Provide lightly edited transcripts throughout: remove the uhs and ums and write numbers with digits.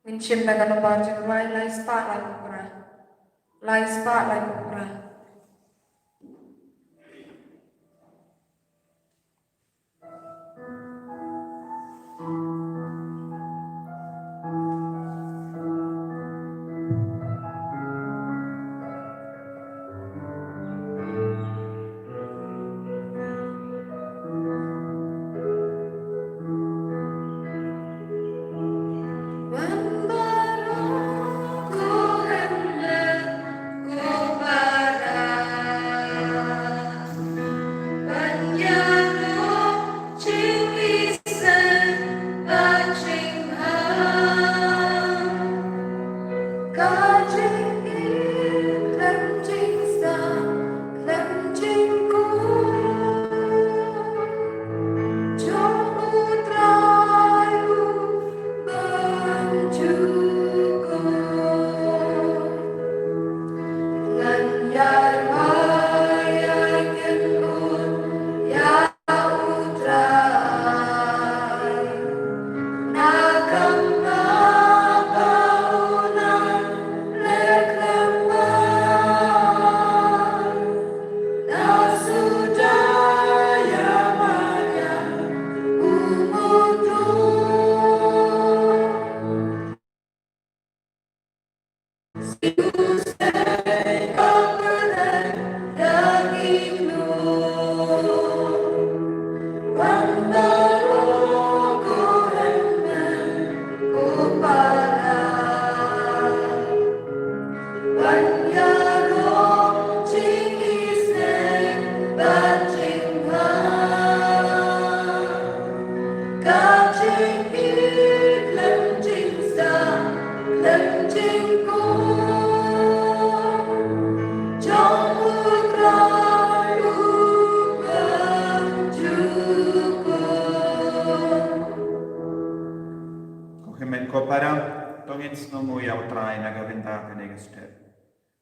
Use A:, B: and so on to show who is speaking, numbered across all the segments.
A: Minshim na gano barjing lai spa lai pura.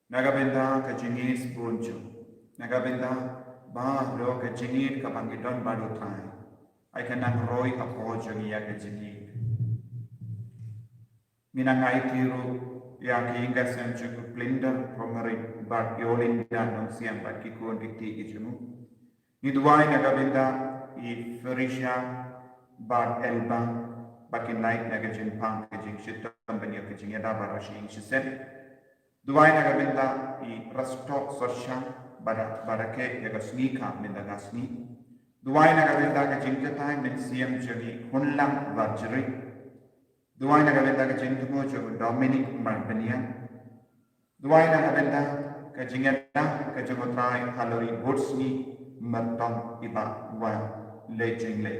B: Nagabenda ka jingis bunju. Nagabenda ba lo ka jingit ka bangidon baru trai. Ay ka nang roy ka po jangiya ka jingit. Minangay tiru ya ki inga senju ku blinder promeri bat yolin dan nong siang bat kikun dikti ijumu. Nidwai nagabenda I Ferisha bat elba bakin night nagajin pang kajing shitam banyo kajing yada barashi ing shisen. Duwai nagabenda I rasto sorsha barake yaga snika minda gasni. Duwai nagabenda ka jingkatai min siyam jagi hunlang vajri. Duwai nagabenda ka jingtumo jago Dominic Marbania. Duwai nagabenda ka jingeta ka jangotrai halori bursni merton iba wa le jingle.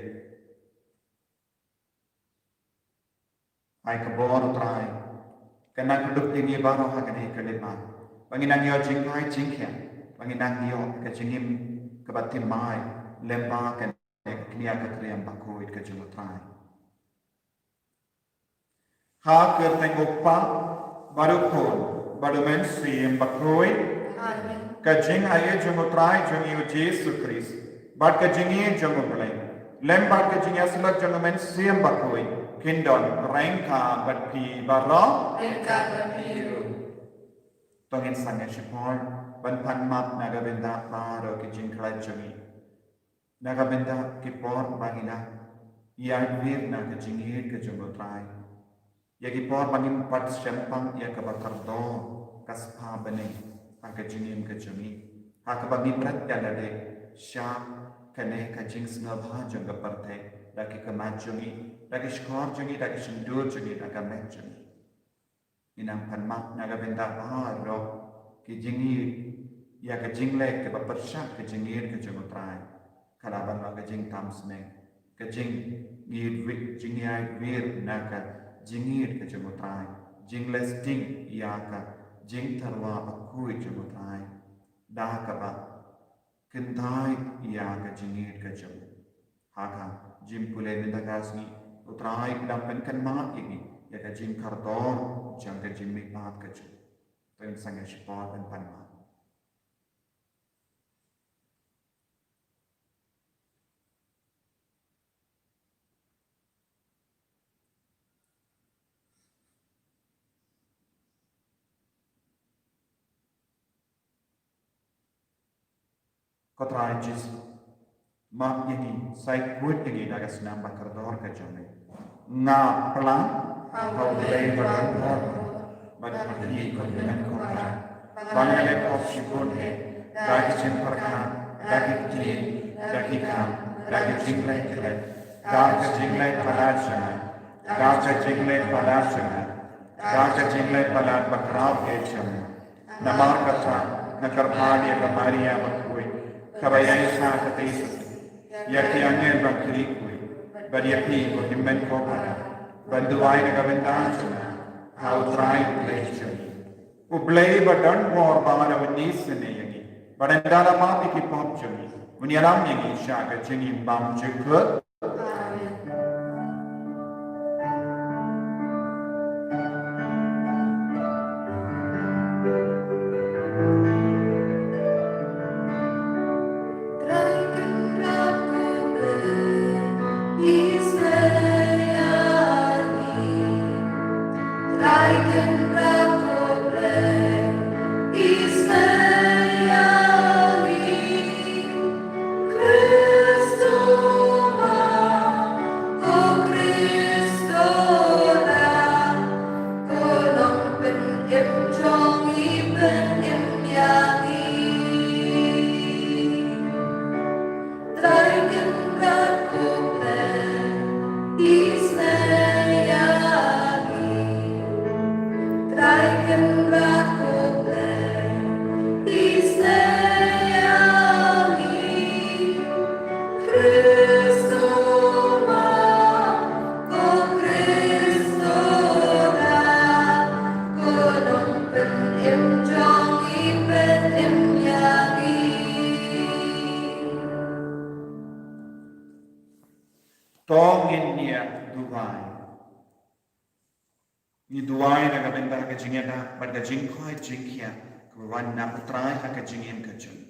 B: Ai ka bor trai. Kena keduk tinggi baru hakani kelipan. Panginang yo jingkai jingkian. Panginang yo kejingim kebatim mai. Lemba kan kenia ketriam bakuit kejumutai. Ha kertengok pa baru kon. Baru mensi yang bakuit. Kejing aye jumutrai jungi Yesus Kristus. Bat kejingi jumulai. Lemba kejing aslat jungi mensi yang bakuit. Kindon rengka berpi barro rengka berpiru tongin sangya shipor ban panmat nagabenda baro kijing krajami nagabenda kipor bagina yadvir na kijingir kejumutrai ya kipor bangin pat shempang ya kabakardo kaspa bane akajingim kejami akabangin brat yadade sha kane kajing snabha jangga parte daki kemajungi daki skor jungi daki sendur jungi daki mejungi inang panmak naga benda baharo ki jingi ya ke jingle ke bapersak ke jingir ke jumutrai kalaban ma ke jing tamsne ke jing ngir wik jingi ai wir naga jingir ke jumutrai jingles ding ya ka jing tarwa akui jumutrai dah ka ba kentai ya ke jingir ke jum haka jim pule minta kasih utrai dapat kan mat ini ya ke jim kardor jang ke jim mikmat ke jim tuin sangat support dan panma Kotrai jis mak yangi sai kuat yangi daga senam bakar dor ke jome. Nga pelang kau belai berdor berhati kau dengan kota. Bangale kau sibun dagi cemperkan dagi tin dagi kam dagi jinglai kelai dagi jinglai padat sangat dagi jinglai padat sangat dagi jinglai padat bakrau ke jome. Nama kata nakarpadi kamaria bakui kabayai sa katis yaki angel bakri kui bariapi ko himmen ko para banduai nagabentan how try pleasure ublay badan war bana wenis ne yangi badandara ma ki pop jami munyalam yangi sha ka jingi bam chukut tongin niya duwai. Ni duwai na kabenda ka jingya na banda jingkoi jingkya kawan na putrai ka jingyam ka jing.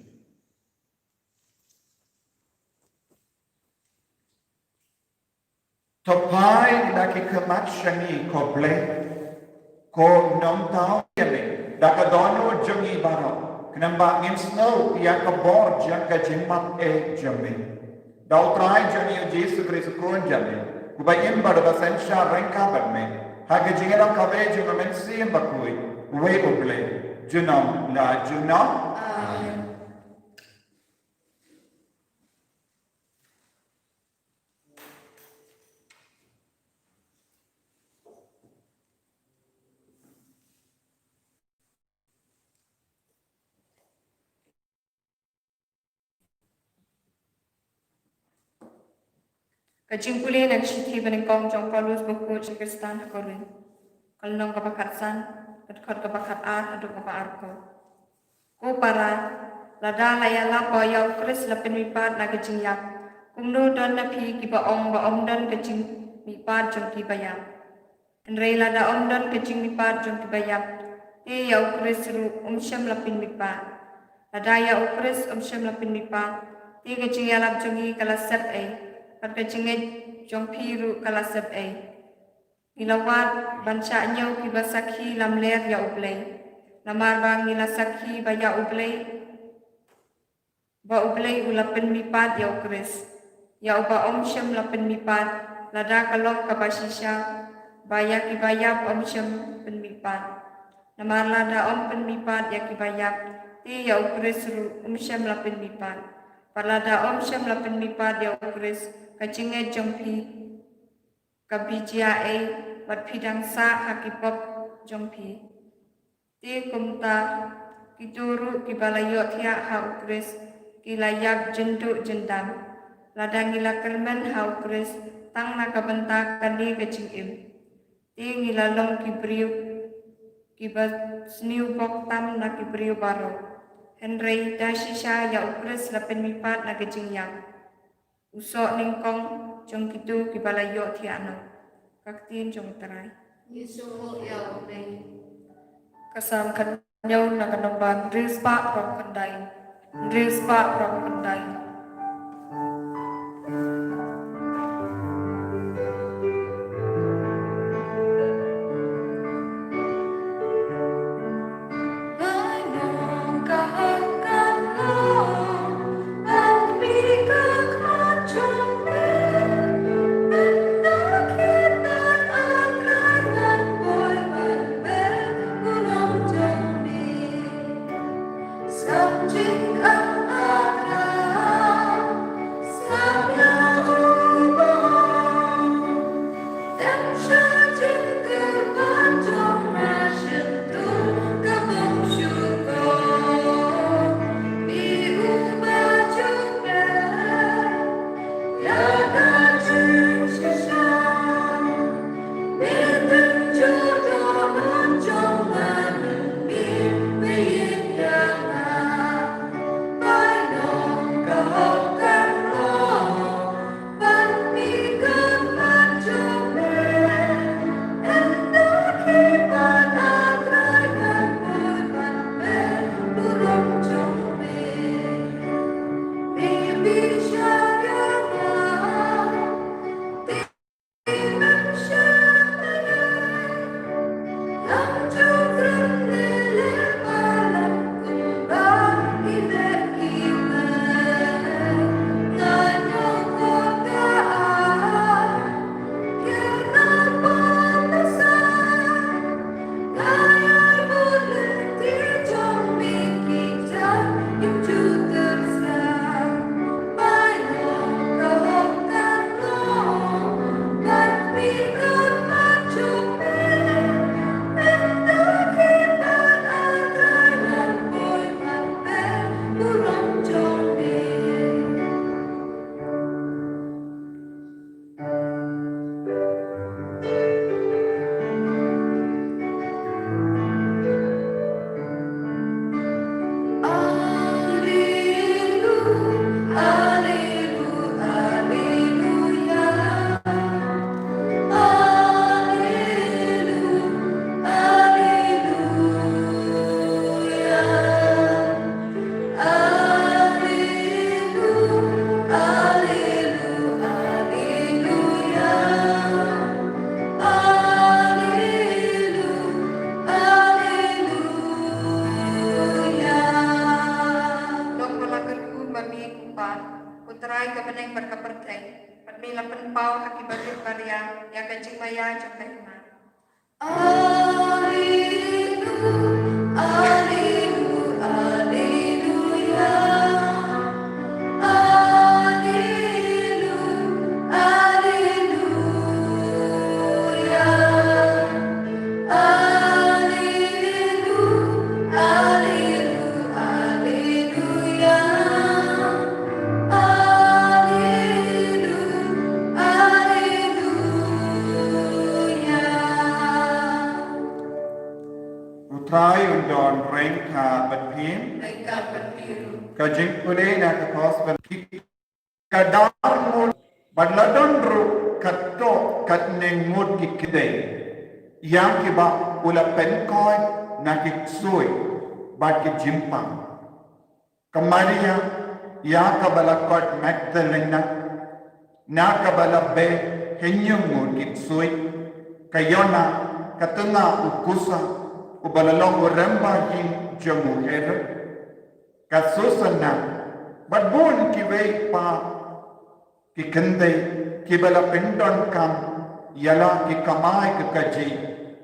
B: Topai na ki kamat shangi ko ble ko nom tao yame da ka dono jungi baro knamba ngin snow ya ka bor jang ka jingmat jame. Dau trai jani Yesu Kristus kon jame. Kubayin bar basen sha rengka barme. Haga jingera kabe junga mensi bakui. We oble. Junam la junam. Amen.
A: Kajingkuli nagshiti benengkong jong Paulus buku Cikistan hakorin. Kalnong kapakatsan, kadkot kapakat aduk kapaarko. Ko para, lada laya lapa yaw kris lapin mipat na kajingyap. Kumno don na pi kibaong baong don kajing mipat jong kibayap. Henry lada om don kajing mipat jong kibayap. Ti yaw kris ru syam lapin mipat. Lada yaw kris syam lapin mipat. Ti kajing yalap jongi kalasep pada jengit jong piru kalasep ilawat banca nyau ki basakhi lamler ya ublay namar bang nilasakhi ba ya ublay ulapen mipat ya ukris ya uba syam lapen mipat lada kalong kabasisya baya ki bayap syam pen mipat namar lada pen mipat ya ki bayap ti ya ukris syam lapen mipat parlada syam lapen mipat ya ukris kacingnya jongpi kabijia wat pidang sa hakipop jongpi ti kumta kituru kibalayo tiak ha ukris kilayak jenduk jendam ladang ngila kermen ha ukris tang nakabenta kani kacingim ti ngilalong kibriu kibasniu boktam na kibriu baro Henry dasisha ya ukris lapen mipat na kacingyak usok ningkong jong kitu kibalayo tiano kaktin jong terai Yesu ya uday kasam kanyaw na kanamban rispa from kanday Putrai kemeneng berkeperteng, permila penpau akibat karya, ya kecing maya jompai iman.
B: Utrai undon rengka batpin, kajing pule na kakos batpin, kadar badladon ru kato katneng mud kikidei, yang kiba ula penkoy na kiksui, bad kijimpang. Kamaria, ya kabalakot Magdalena, na kabalabe henyong mud kiksui, kayona katuna ukusa, ubalalong urambahin jamu era kasusana badbun kiwei pa kikende kibala pendon kam yala kikamai kekaji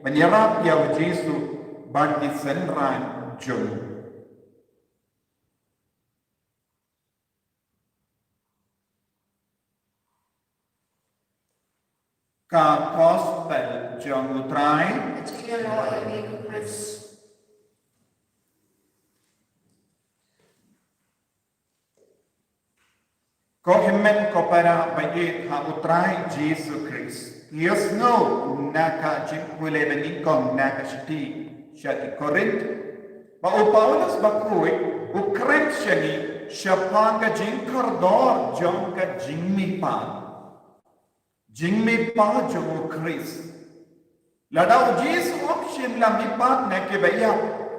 B: menyerap ya Yesu bagi senran jamu ka gospel jamu trai ko himmen ko para bagi ha utrai Jesus Christ. Yes no naka jimpule benikong naka shiti shati Korint. Ba o Paulus bakui o Krishani shapanga jinkardor jonka jingmi pa. Jingmi pa jo Christ. Ladau Jesus option la mipat na ke baya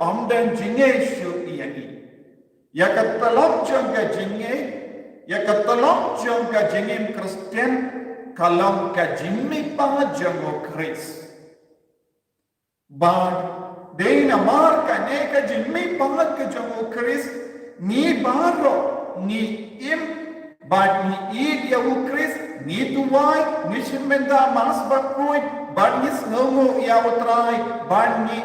B: amdan jinge shu iyani. Ya katalok jonka jinge ya katolong jong ka jingim Kristen kalong ka jingmi pa jongo Chris. Bad de na mar ka ne ka jingmi pa ka jongo Chris ni baro ni im bad ni id ya u Chris ni tuwai ni shimenda mas bakoi bad ni snongo ya utrai bad ni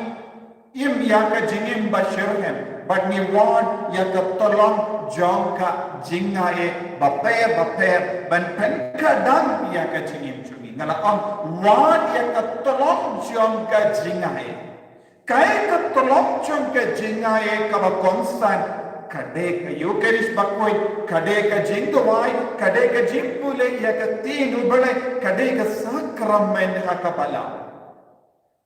B: im ya ka jingim bashirhem bad ni wad ya katolong jongka jingae baper ban penkadang ya ka jingim chumi ngala on wad ya katolong jongka jingae kai katolong jongka jingae ka ba konstan kadeka Eucharist bakoi kadeka jingwai kadeka jimpule yaka tinu bale kadeka sakramen hakapala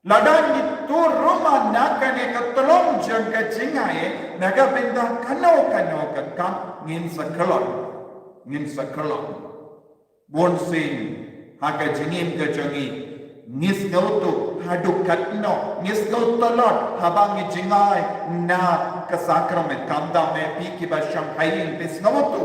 B: ladan itu rumah nakane katolong jangka jingaye naga benda kano kam ngin sakalon bon sing haka jingim ke jangi ngis gautu hadu katno ngis gautolot habangi jingai na ka sakramen kamda me piki ba shamhayin bis gautu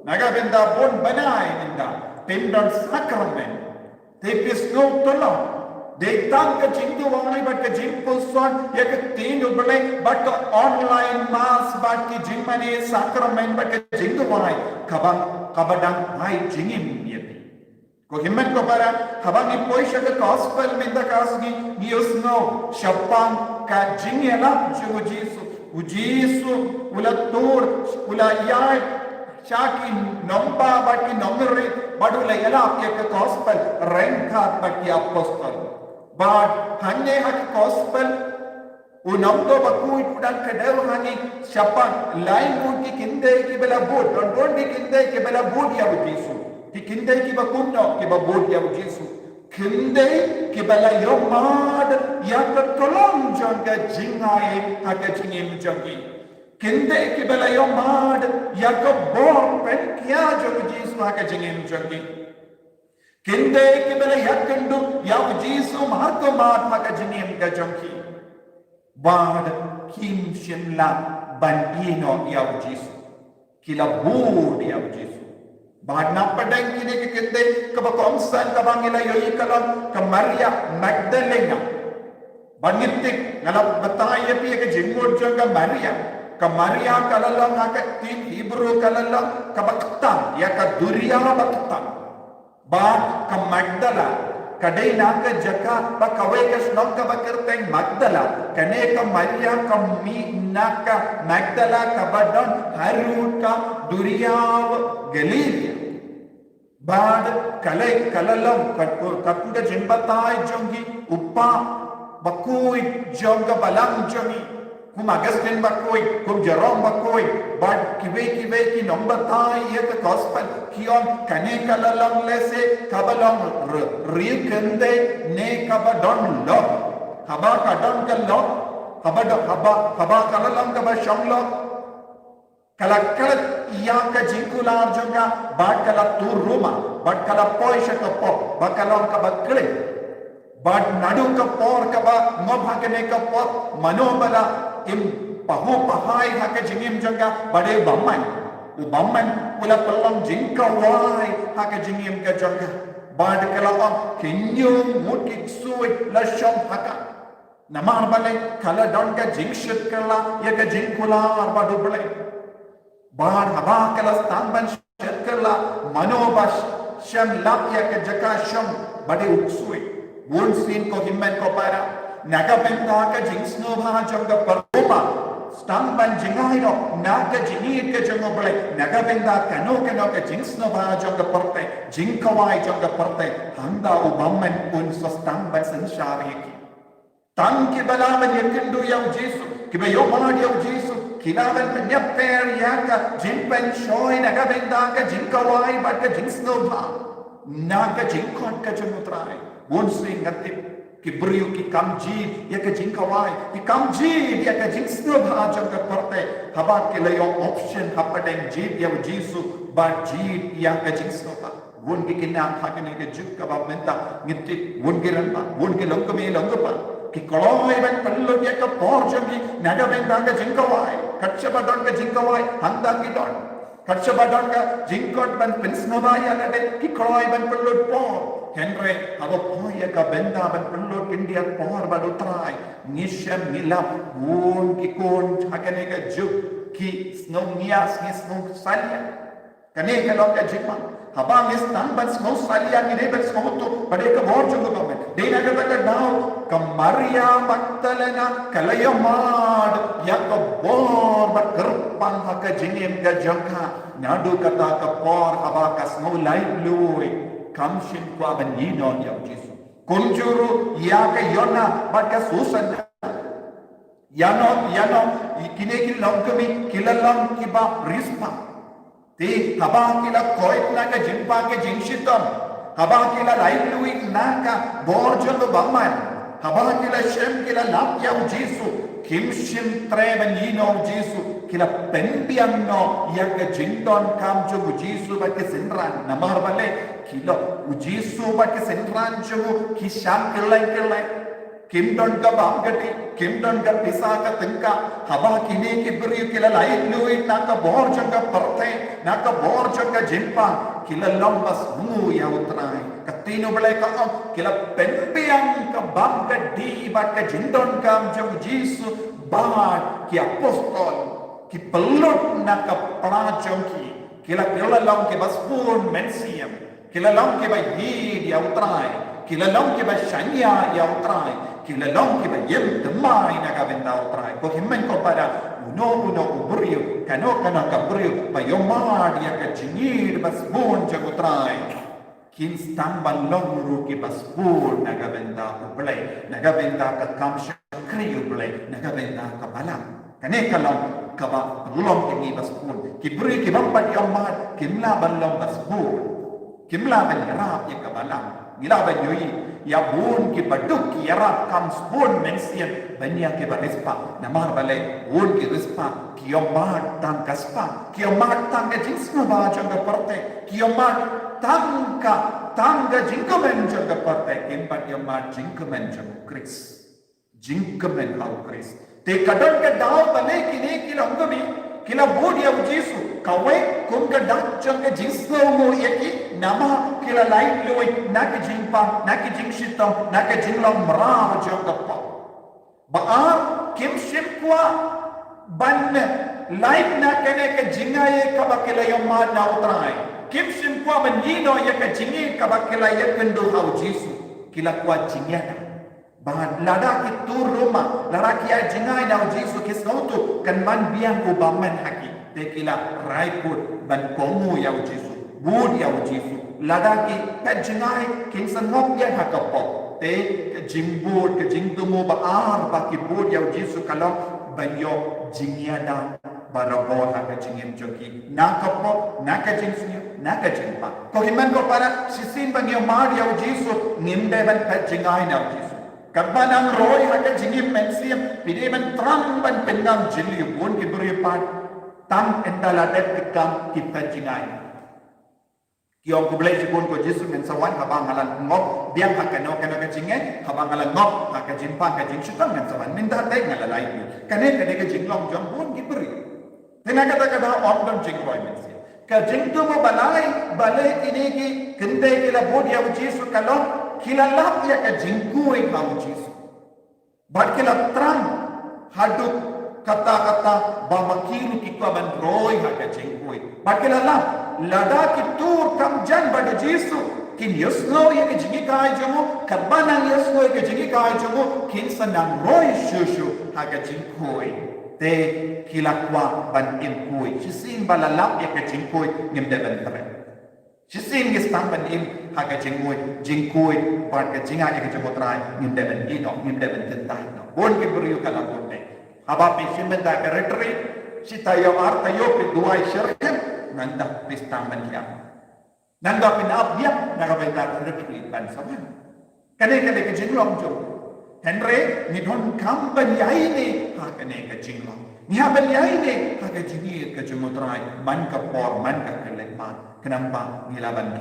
B: naga benda bon banai ninda tendon sakramen te bis gautolot Deitang ke jindu wangi bat ke jimpulson ya ke tinu belai bat ke online mass bat ke jimmane sakramen bat ke jindu wangi kabadang hai jingim yati ko himmen ko para habang ipoisha ke gospel minda kasgi niusno shapang ka jingela Jesu ulatur ulayai Shaki nomba bat ki nomri badula yala apya ke gospel renka bat ki apostle But hanya haki gospel unamdo bakui pudan kadau hani siapa lain bud ki kinde ki bela bud don di kinde ki bela bud ya Yesu ki kinde ki bakunno ki ba bud ya Yesu kinde ki bela yomad ya ka tolong janga jingai haka jingim jangi kinde ki bela yomad ya ka bor pen kya janga Yesu haka jingim jangi Kinde kibela yakandu yaw Jesu mahato mahatmaka jinim ka jangki. Bad kim shimla bandino yaw Jesu. Kila bud yaw Jesu. Bad napadang kine ke kinde kabakomsan kabangila yoyi kalam ka Maria Magdalena. Banitik ngalap bataya piya ke jingod janga Maria. Ka Maria kalalang haka tin Hebrew kalalang kabaktan ya ka duria baktan. Ba ka Magdala kadai naka jaka ba kawai ka snok ka bakerteng Magdala kane ka Maria ka mi naka Magdala ka badon harut ka duriyaw Galilia bad kalai kalalam katunda jimbatay jongi uppa bakui jonga balang jongi kum Augustine bakoi kum Jerome bakoi bad kiwe ki nombatay yet gospel kion kane kalalang lese kabalong rikende ne kabadon lo haba kadon kallo haba kalalang kabashong lo kalakalat iya ka jingkular jonga bad kala turuma bad kala poisha ka po bakalang kabakle bad nadu ka por kaba ngobhakane ka po manobala im pahu pahai haka jingim janga bade bamman ula pelang jingkawai haka jingim ka janga bad kalawang kinyum mutik suit la shom haka namar bale kala don ka jingshit kala ya ka jingkular badu bale bad haba kala stamban shit kala manobash sham lap ya ka jaka sham bade uksui won sin ko himmen ko para naga benta ka jingsno bha janga paruma stamban jingairo naga jinir ka janga bale naga benta kano ka jingsno bha janga parte jinkawai janga parte handa u bammen un so stamban sanshari ki tanki balaman yakindu yaw Jesu kibe yomad yaw Jesu kilaban penyaper yaka jimpen shoy naga benta ka jinkawai bat ka jingsno bha naga jinkon ka jangutrai won sing ngatip ki beriu ki kamji ya ka jingkawai ki kamji ya ka jingsno bha janga parte haba ke layo option hapadeng jit ya Jesu ba jit ya ka jingsno bha won ki kinam hakane ke juk ka ba menta ngiti won ki ranpa won ki longkame longpa ki koloi ban pallo ya ka por jangi naga benda ka jingkawai katchaba don ka jingkawai handa ki don katchaba don ka jingkot ban pinsno ba ya lade ki koloi ban pallo por Henry abo poya ka benda ban perlu India por baru try nisham milam won ki kon hakane ka juk ki snow nias ni snow salia kane ka lok ka jikma habang is tan ban snow salia ni ne ban snow to bade ka bor jung ba men de na ka now ka Maria Magdalena kalayamad ya ka bor ba kerpan haka jingim ka jangka nadu kata ka por haba ka snow light blue kamshin kwa banyinon ya Jesu kunjuru ya ka yona baka susan kini kilong kami kilalang kiba rispa ti haba kila koit naga jimpa ke jingshitam haba kila lailuik naga borjolo baman haba kila shem kila lap yaw jisu kim shim treban yino jisu kila penbiang no yaga jindon kam jogu jisu ba ke senran namar bale kilo jisu ba ke senran jogu kisham kelai kim don ka bangati kim don ka pisaka tengka haba kini ki beri kila lain lui naka bor janga parte naka bor janga jimpa kila lombas mu ya utrai katino bale ka kila penbiang ka bangati ba ka jindon kam jogu jisu ba ki apostol ki pelot naka prajong kila long ke baspun mensiam kila long ke ba yid ya utrai kila long ke ba shanya ya utrai kila long ke ba yem temai naka benda utrai ko himmen ko pada uno ubrio kano ka brio ba yomad ya ka jingir baspun jagutrai kin stambal long ke baspun naka benda ublai naka benda ka kamsha kriu ublai naka benda ka balam kane kalau kaba belum ini baspun kibri kibampat yomad kimla balong baspun kimla banyrap ya kabalam ngila banyoi ya bun ki baduk ki yarap kam spun mensian banya ke barispa namar bale bun ki rispa ki yomad tang kaspa ki yomad tang ke jinsna ba janga parte ki yomad tanga jinkamen janga parte kimpat yomad jinkamen janga kris jinkamen au kris te kadon ke daw bale kini kilongami kila bodi ya jisu kawe kunga dak janga jinsno mo yaki nama kila lain loi nak jingpa nak jingshitam nak jinglom mra janga pa ba kim shim kwa ban lain nak kene ke jingaye ka bakila yoma na utrai kim shim kwa ban yino ya ka jingi ka bakila ya kendo hau jisu kila kwa jinyana bahan lada ki tur rumah lara ki jingai na jisu kisnotu kan man biang ko baman haki te kila raipur ban komu ya jisu bud ya jisu lada ki ka jingai kin sanop ya hakapo te jimbud ke jingtumo ba ba ki bud ya jisu kalau banyo jingiada barabor haka jingim joki nakapo naka jingsnyo naka jingpa ko himan ko para sisin banyo mar ya jisu ngimde ban ka jingai na jisu Kabanang roy haka jingim mensiam pideman trang ban pengang jili bun ki beripat tam endaladet kekam kita jingai kiong ko blai bun ko jisu men sawan habang halan ngop biang haka no kana ka jingai habang halan ngop haka jimpa ka jing sutang men sawan minta dai ngalalai kane ka jinglong jong bun ki beri tena kata ordon jingroy mensiam ka jingtu mo balai ini ki kende kila bun ya jisu kalon kila lap ya ka jingkui kamu jisu bat kila terang haduk kata-kata bamakiru kikwa ban roy haka jingkui bat kila lap lada ki tur kam jan bada jisu kin yusno ya ka jingi kai jumu kabanang yusno ya ka jingi kai jumu kin sanang roy shushu haka jingkui te kila kwa ban imkui sisin balalap ya ka jingkui ngimde ban tere Sisin ke stampan im haka jingkui part ke jinga ke jengotrai ngimde ben ino ngimde ben tentai no bon ke beriu kala bonne haba pe simenda ke retri sita yo arta yo pe duai syarhem nanda pe stampan kia nanda pe abia naga benda retri ban saman kane ke jinglong jo henre ni don kamban yai ni haka ne ke jinglong ni haban yai ni haka jingi ke jengotrai man ka por man ka kelekman kenapa nilaban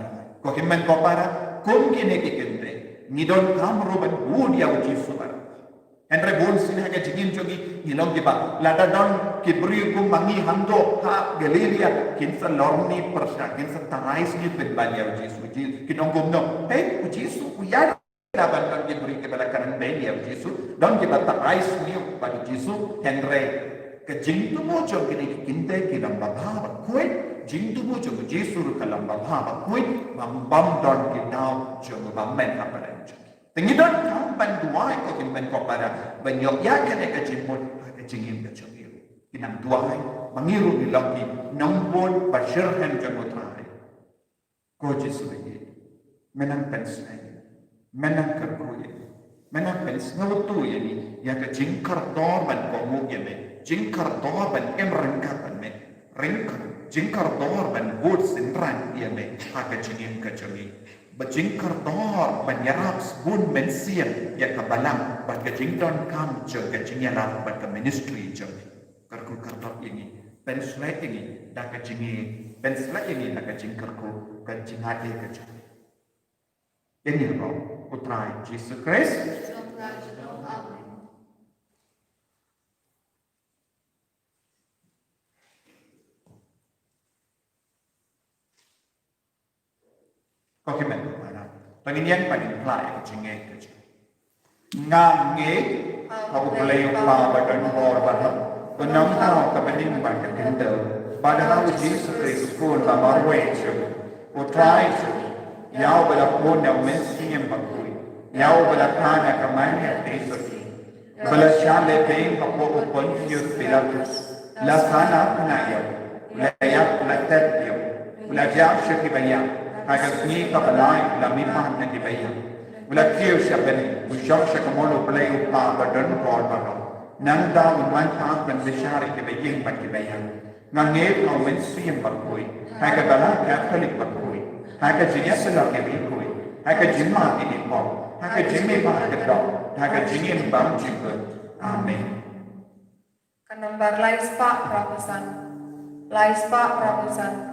B: ko himmen ko para kum kine ki kente ni don kamro ban bud ya uji subarendre bon sine ka jigin jogi nilong ki ba lada don ki bri kum mangi hando ha galilia kin sa lorni persha kin sa tais ni ben ban ya uji suji kinong gumno hey uji su ya laban don ki bri ke bala kanan ben ya uji su don ki ba tais ni ba uji suendre ke jingtu mo jog kine ki kinte ki lamba ba koi jingtu mo jog Jesu ru kalamba ba koi bam don ki now jog bam men ha pada tengi don kam ban duai ko kin ben ko pada ban yok ya kene ke jimbon ke jingim ke jog kinam duai mangiru ni laki nombon bashir hen jagotrai ko Jesu ni menang pensai menang kerkuye menang pensai tu yani ya ke jingkar dor ban ko mu ye jingkar dor ban emrengka ban me ringkar jingkar dor ban bud sinran dia me haka jingin ka jangi bajingkar dor ban yarap bun mensian ya ka balang ban ka jingdon kam je ka jingyarap ban ka ministry je karku kartap ini pen slek ini dak ka jingi pen slek ini dak ka jingkar ko ka jingade ka jangi ini roh putra Jesus Christ. Có cái mệnh của nó. Tôi nghĩ nhân phải điện lại của chính nghe của chị. Ngang nghe, họ cũng lấy vào và đánh bò và hấp. Tôi nóng thao các bạn linh bằng cái tiếng tờ. Bà đã nói Jesus Christ full và bảo vệ cho. Cô trai cho. Nhau bởi là cô nào mình xem bằng tuổi. Nhau bởi là ta là các máy hẹp tế sở thị. Bởi là cha lệ tế học bộ của quân phiêu Pilatus. Là khá nát khá nạ yếu. Là yap là tết yếu. Là giáo sư kỳ bà yap. Agar ni kapalai la mipan na dibaya. Wala kiyo siya bani, usyok siya kamolo play upa badan kor baro. Nang da unman pa ban bishari dibaying ban dibaya. Ngangit au men siyam bakui. Hai ka bala Catholic bakui. Hai ka jinya sila kebikui. Hai ka jimma ini po. Hai ka jimmi pa kedok. Hai ka jingin bang jingkut. Amen.
C: Kanombar laispa prapesan. Laispa prapesan.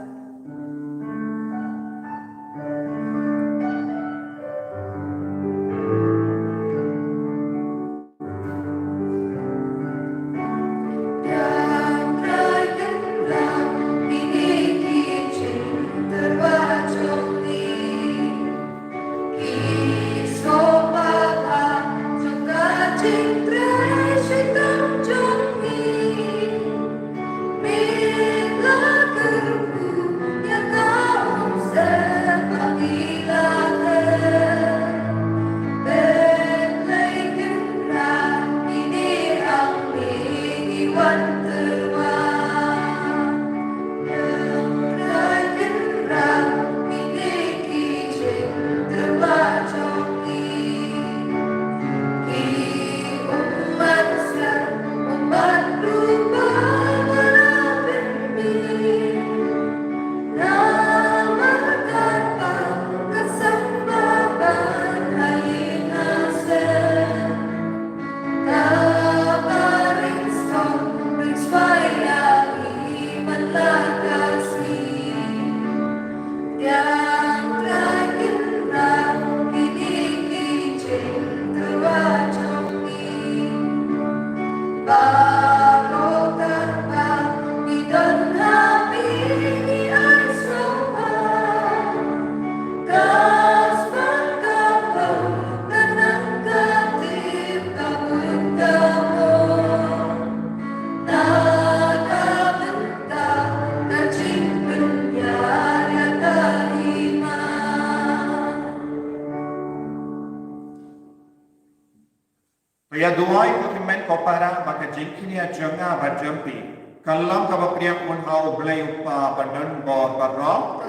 B: Ya doai dokumen kopara maka jengkinia janga berjempi. Kalau kau beriak pun hau belai upa badan bor barro.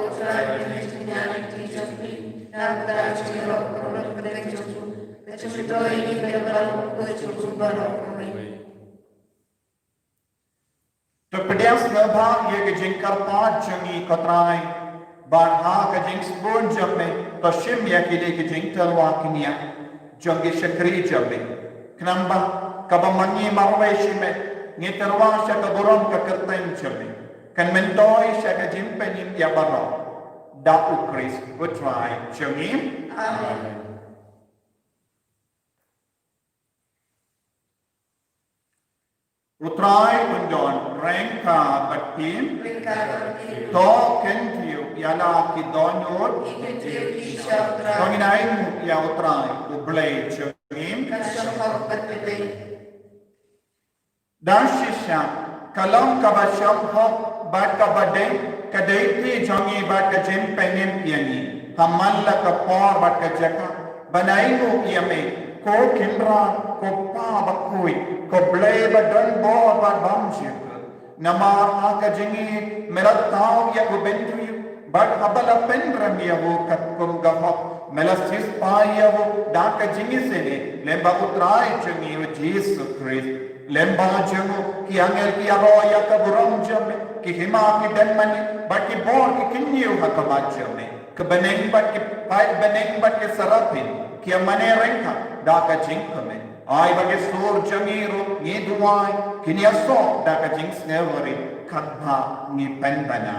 B: Terpedias lebah ia ke jengkar pat jengi kotrai. Barha ke jeng sebun jemme. Toshim ya kide ke jengkar wakinia. Jengi syakri jemme. Kenapa kabamangi marwai shime ngiterwa sya kaburon ka kerten chame kan mentoi sya ka jimpenim ya baro da ukris utrai changim amen. Utrai undon rengka batim to kentiu yala ki donyor Panginain ya utrai ublay changim dan shisha kalam kabasham ho bat kabade kadaiti jangi bat kajem penem yani hamalla ka por bat kajaka banainu yame ko kinra ko pa bakui ko blay badan bo bat bamshik namar ha kajengi meratau ya ubentri bat habala penram ya wo katkum gahok Melastis paya wo daka jingi sene lemba utrai chungi Jesus Christ lemba jango ki angel ki aroya ka buram jame ki hima ki denmani but ki bor ki kinyu hakama jame ke beneng but ki pai beneng but ki sarapin ki amane renka da ka jinkame ai bagi sur jangiro ni duai ki ni aso da ka jink sneveri katha ni pendana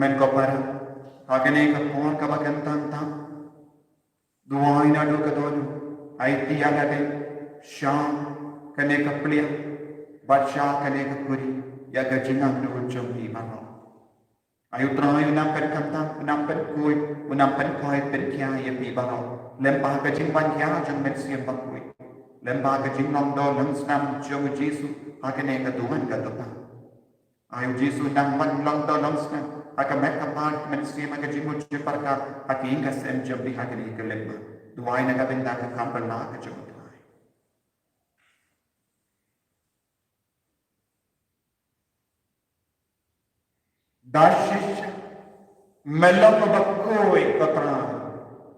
B: men ko para agane ka por ka bagantan tam duai na do ka do ai ti agate sham kane ka plia bacha kane ka puri ya ga jingang do chom hi maro ayu trai nam pen kantam nam pen koi nam pen koi pen kya ya pi baro lempa ka jing ban kya jong men siam ba koi lempa ka jing nom do lang snam jong jesu agane ka duan ka do ta ayu jesu nam man long do long snam aka mek apart men sim aka jimu jiparka aka inga sem jabli aka ni kelemba duai na ka benda ka kampal na ka jom duai dashish melam bakoi katra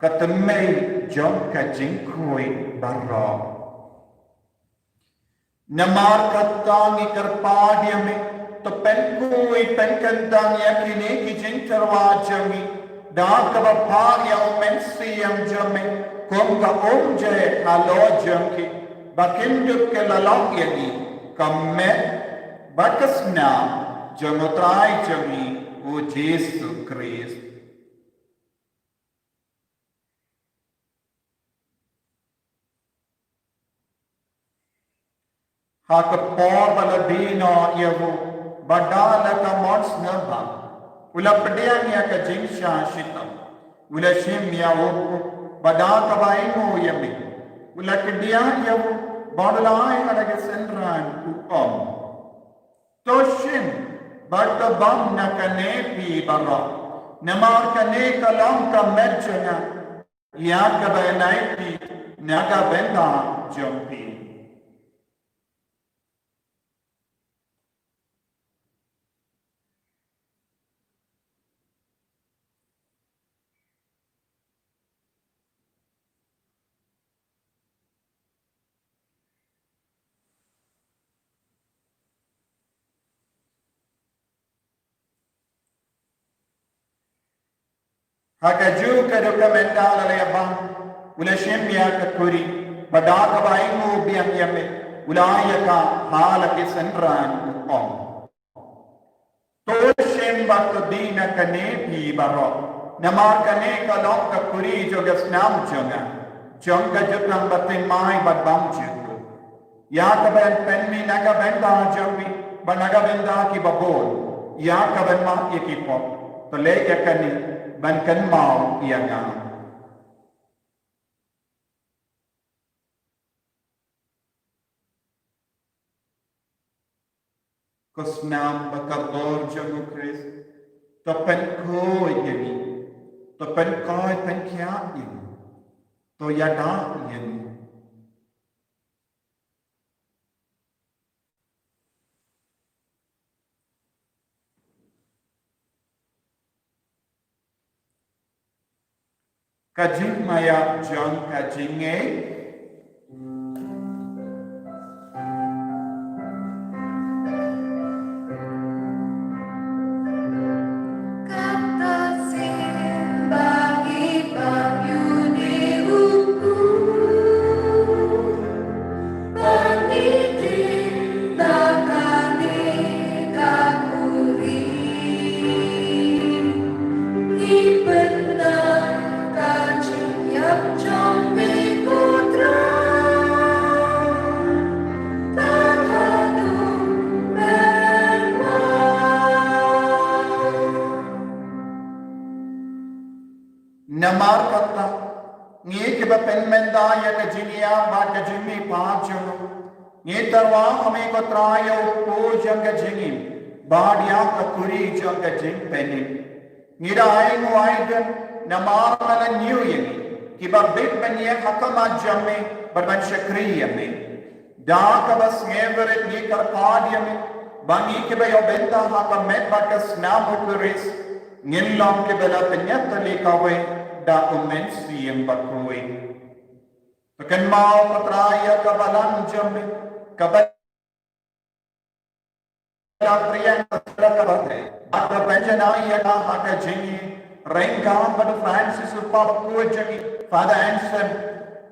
B: katmei jom ka jinkoi barra namar katangi karpadiame तो पेन कोई पेन कंतांग या किने की जिन करवा जमी डाक का भाग या उमें सीएम जमे कोम का ओम जय हालो जमकी बकिंदुक के ललाक यनी कम में बकसना जमत्राय जमी वो जेसु क्रिस्ट हाक पौर बलदीना यवो badala ka mods naba ula pedianya ka jingsha shitam ula shimya wo badaka baingo yami ula kedia yawo badalai alaga senran ku toshin badka bam na kane pi bara namar kane kalam ka mejna ya ka banai pi naga benda jompi haka ju ka dokumental le bang ula shemya ka kuri badaka baingo biam yame ulaya ka hala ke senran om to shemba ka dina kane bhi baro namar kane ka lok ka kuri jo gasnam jonga jonga jutang batin mai badbam jutu ya ka ben penmi naga benda jomi banaga benda ki babol ya ka ben ma ekipop to le yakani ban kan mau ia ngam kusnam bakabor jamu kris to pen ko yemi to pen koi pen kya yemi to yada yemi Kajing maya jong kajinge namar kata ngi ke ba pen menda ya ke jinia ba ke jimi pa juno ngi tarwa hame ko trayo ko jang ke jimi ba dia ka kuri jang ke jim penin ngi da ai no ai den namar mala new yemi ki ba bit ben ye hakama jamme ba ban shakriya me da ka bas ngeveret ngi kar padia me bangi ke ba yo benta ha ka met ba ka snam kuris ngillam ke bela penyat le kawe da umensi yang bakoi tekan mau patraya ka balang jamme ka ba priyan ka bate ada penjana ya ka ha ka jingi Renka but Francis Upa Kuajagi, Father Anson,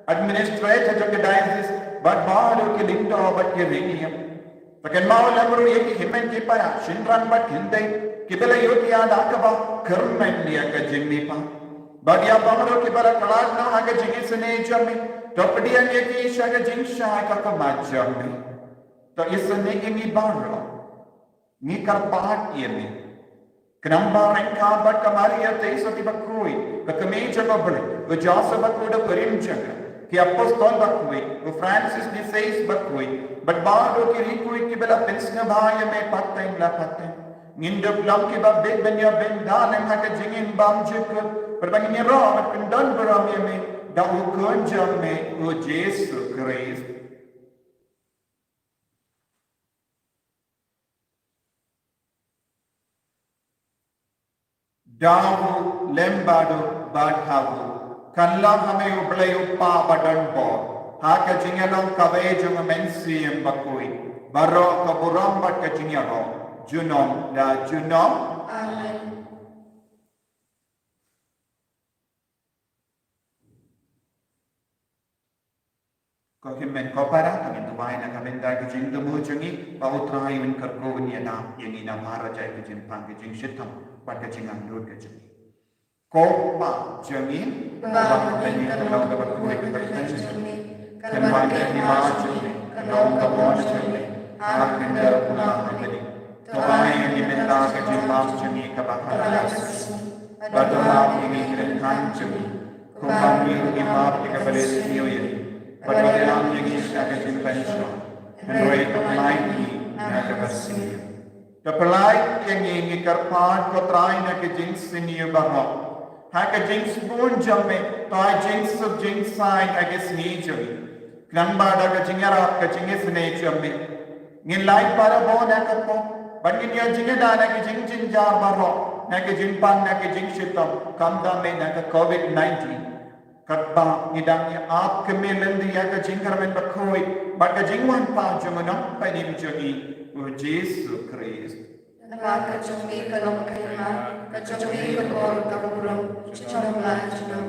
B: Administrator of the diocese, but Badu Kilinto but Kirinium. Pakan Mao Lamru Yaki Himen Kipara, Shindran but Kinde, Kibela Yotia Dakaba, Kerman Yaka Jimipa. But Yabamaro Kibara Kalana Haga Jingis and Ajami, Topadi and Yaki Shaga Jingsha Kakamajami. So is the Niki Barro, Nikar Part Yemi. Kenamba Renka but Kamaria Taste of the Bakui, the Kamaja Babri, the Joseph Bakuda Purimjaka, the Apostle Bakui, the Francis de Says Bakui, but Bardo Kirikui Kibela Pinsna Baya me Patain La Patain, Ninda Blumkiba Big Benya Ben Dan and Hakajing in Bamjuk, but when you're wrong, it can done Baramia, that will conjure me, O Jesu Christ. Dawu lembadu badhawu kanlam hame ublayu pa badan bo haka jingalong kawejung mensi bakui baro kaburam bat kajingalo junom da junom
C: Amen.
B: Kokimen kopara kami tuwai na kami da kajing tumu jungi pautrai un karkoni na yengi na maharaja kajing pang kajing shitam pat kajing andut kajing kopa jungi bang kajing kalau dapat kuih kajing kan wajah ni jungi kalau kabon jungi akan dapat kajing tuwai ni menda kajing pang jungi kabahara batu maaf ini kerana jungi kumpang ini maaf jika balik siyoyi but what I am doing is that it's intentional. And right of my knee, not of a sin. The polite yang karpan ko try na ke jinx siniyo baho. Ha ke jinx bun jamme, to I jinx of jinx sign I guess nature. Knamba da ke jingara ke jinx nature me. Ngin light para bo na ka po. But in your jingada na ke jing jinjar baho. Na ke jinpan na ke jinx shitam. Kamda me na ke COVID-19. Katba idang ya aap kemelan dia ke jingkar men bakoi bat ke jingwan pa jumanam pa nim jogi o Jesu Christ
C: Nawa ka jumi ka long kaya ka jumi ka bor ka burom chom la chom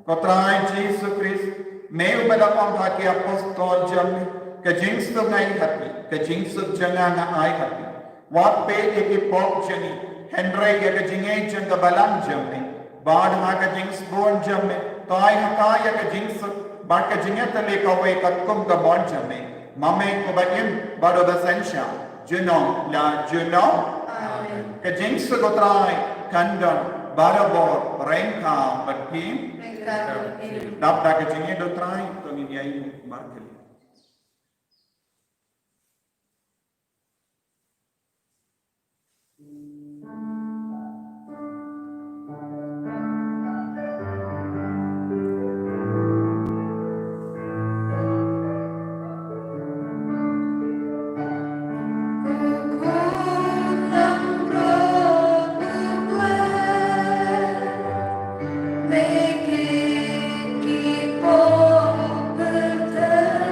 B: kotrai Jesu Christ meu balapam ha ke apostol jam ke jings to nai happy ke jings to janga na ai happy wat pe ke pop jani Henry ya ke jingai janga balam jam baad ha ke jings bon jam Toy hakaya ke jings bat ke jingat le kawai katkum ka bon jame mame ko baim bado basensha junom la junom
C: Amen.
B: ke jings ko trai kandam barabor renka batim dap da ke jingat do trai to ni ai markel
C: Make it keep on the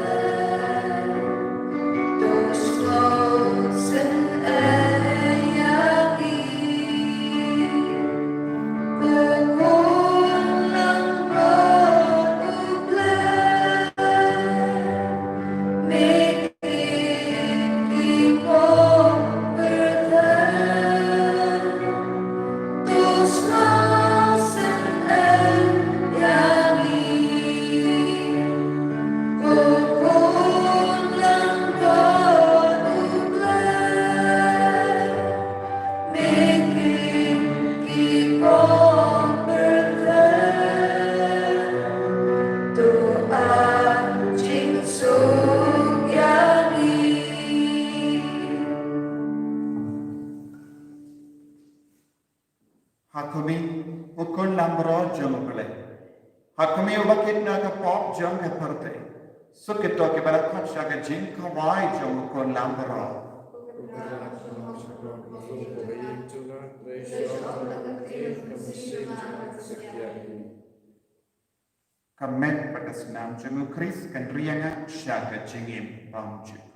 B: kun lambro jong bele. Hakumi ubakit na ka pop jong ka parte. Sukito ke bara khatsha ka jing kawai jong kun lambro. Kamet pada senam jeng Kris kan rianga syaka jingim bangju.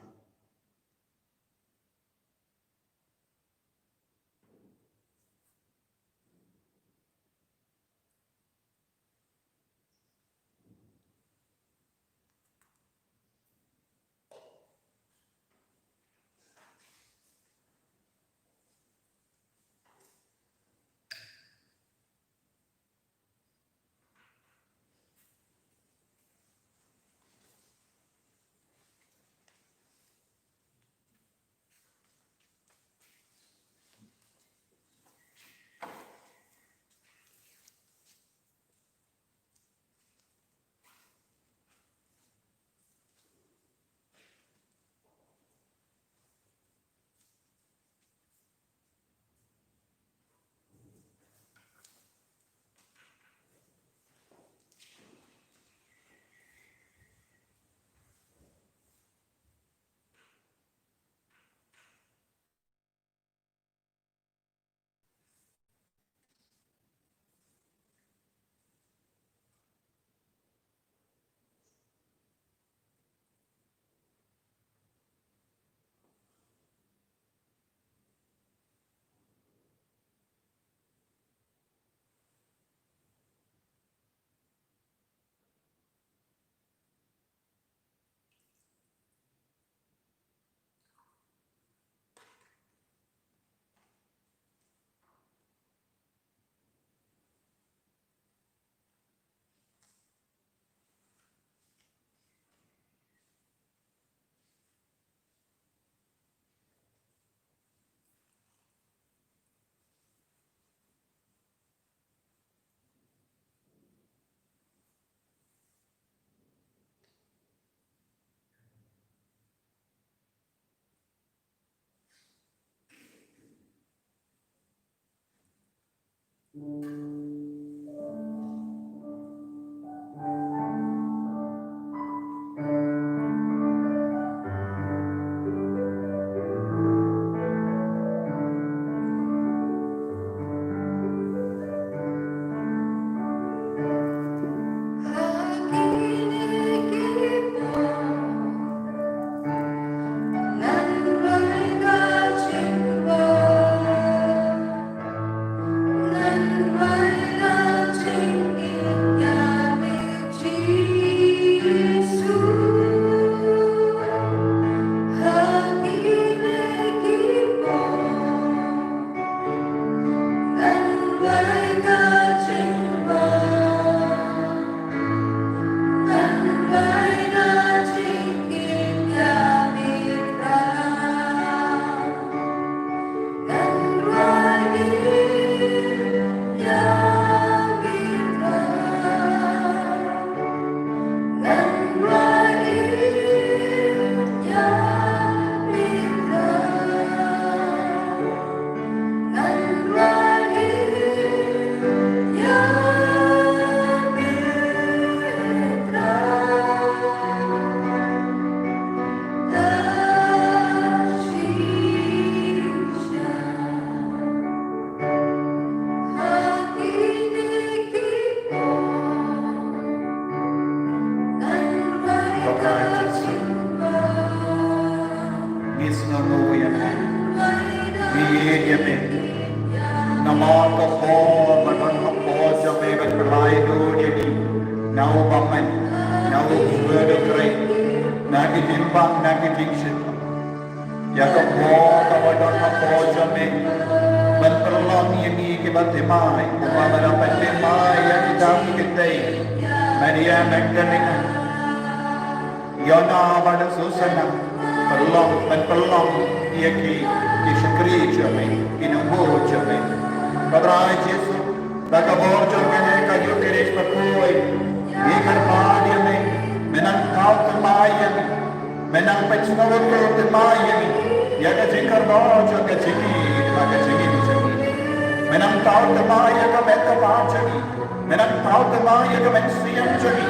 B: Menang tahu temaya ke mereka bajani. Menang tahu temaya ke mensiam jani.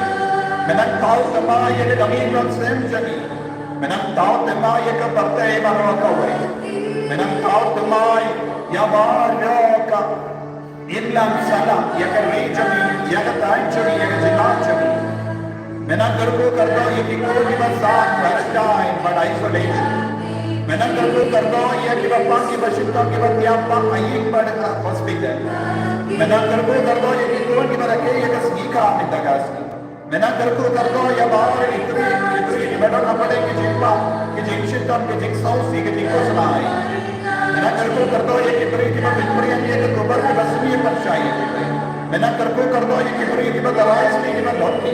B: Menang tahu temaya ke damiran sem jani. Menang tahu temaya ke partai marwa kawai. Menang tahu temaya ya baraka inlang salam ya ke rejani ya ke tainjani ya ke jinajani. Menang gerbu kardo ya ki ko di masak Palestine but isolation. Menang gerbu kardo ya ki bapang ki basyita ki batiapa aying but hospital. Menang gerbu kardo ya ki ko ki barake ya ke sika mindagasi. Menang gerbu kardo ya bahar itri ki bada kapade ki jimpa ki jingshitam ki jingsausi ki jingkoslai. Menang gerbu kardo ya ki beri ki bapimpriyan ya ke kubar ki basmi percaya ki. Menang gerbu kardo ya ki beri ki badawais ki badhoti.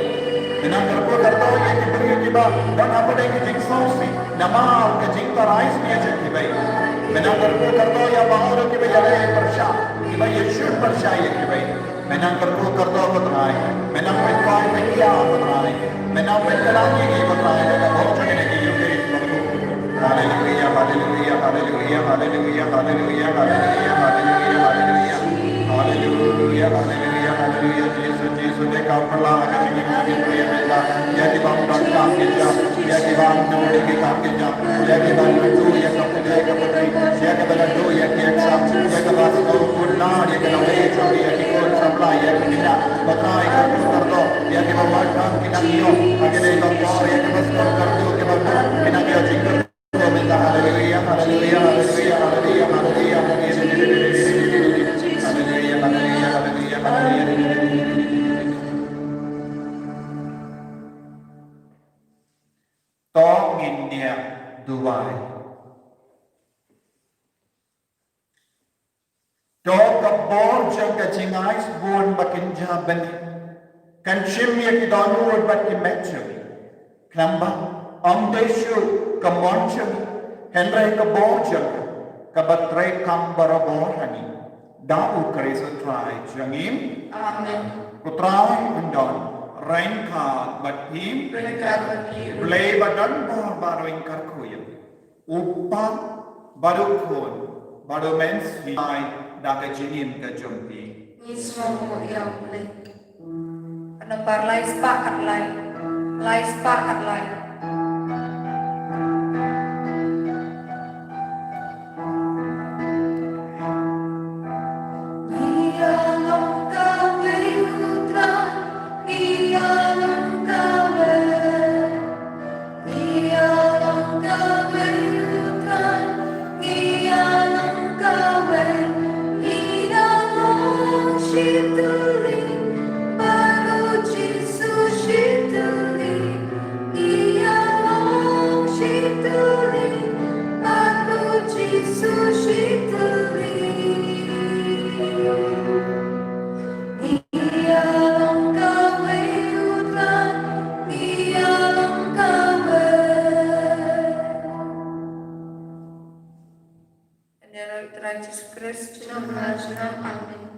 B: Menang gerbu kardo ya ki beri ki dan apa deh ki jingsausi namal ki jingtarais ni aja ki baik. Menang gerbu kardo ya bahar ki bayare persya ki baik yeshur persya ya ki baik. Menang gerbu kardo batrai. Menang penkai penkia batrai. Menang penkalani ki batrai dan bahut jane ki yuke. Hallelujah, hallelujah, hallelujah, hallelujah, hallelujah, hallelujah, hallelujah, hallelujah. Hallelujah, hallelujah, hallelujah. Jesus ne kau perlah kami di priyamela. Ya di bang dakam ke jam, ya di bang nuri ke kam ke jam, ya di bang nadu ya kapde ke putri, ya ke bang nadu ya ke exam, ya ke bang kau kurna ya ke nawe chori ya ke kau samla ya ke kita batrai ke kardo, ya ke bang matang kita niyo, agar ne bang kau ya ke bang kardo ke bang kita niyo jingkar. Hallelujah, hallelujah, hallelujah, hallelujah, hallelujah, hallelujah, hallelujah. To nginya duwai. To kabor jang kacingais buon bakin jaban. Kan shimya ki donu bakin metchami. Kramba amdeshu kamonchami. Henry kabonjang kabatray kambarabonhani. Dau karisa try jangim.
C: Amen.
B: Kutray undon. Rainkat batim. Play badan baru ingkar kuyam. Upang baru kun. Baru mensi daga jinim ke jumpi.
C: Mismo mo yang boleh. Anapar lai sepakat lai. Lai sepakat lai. Jesus Christ, Amen.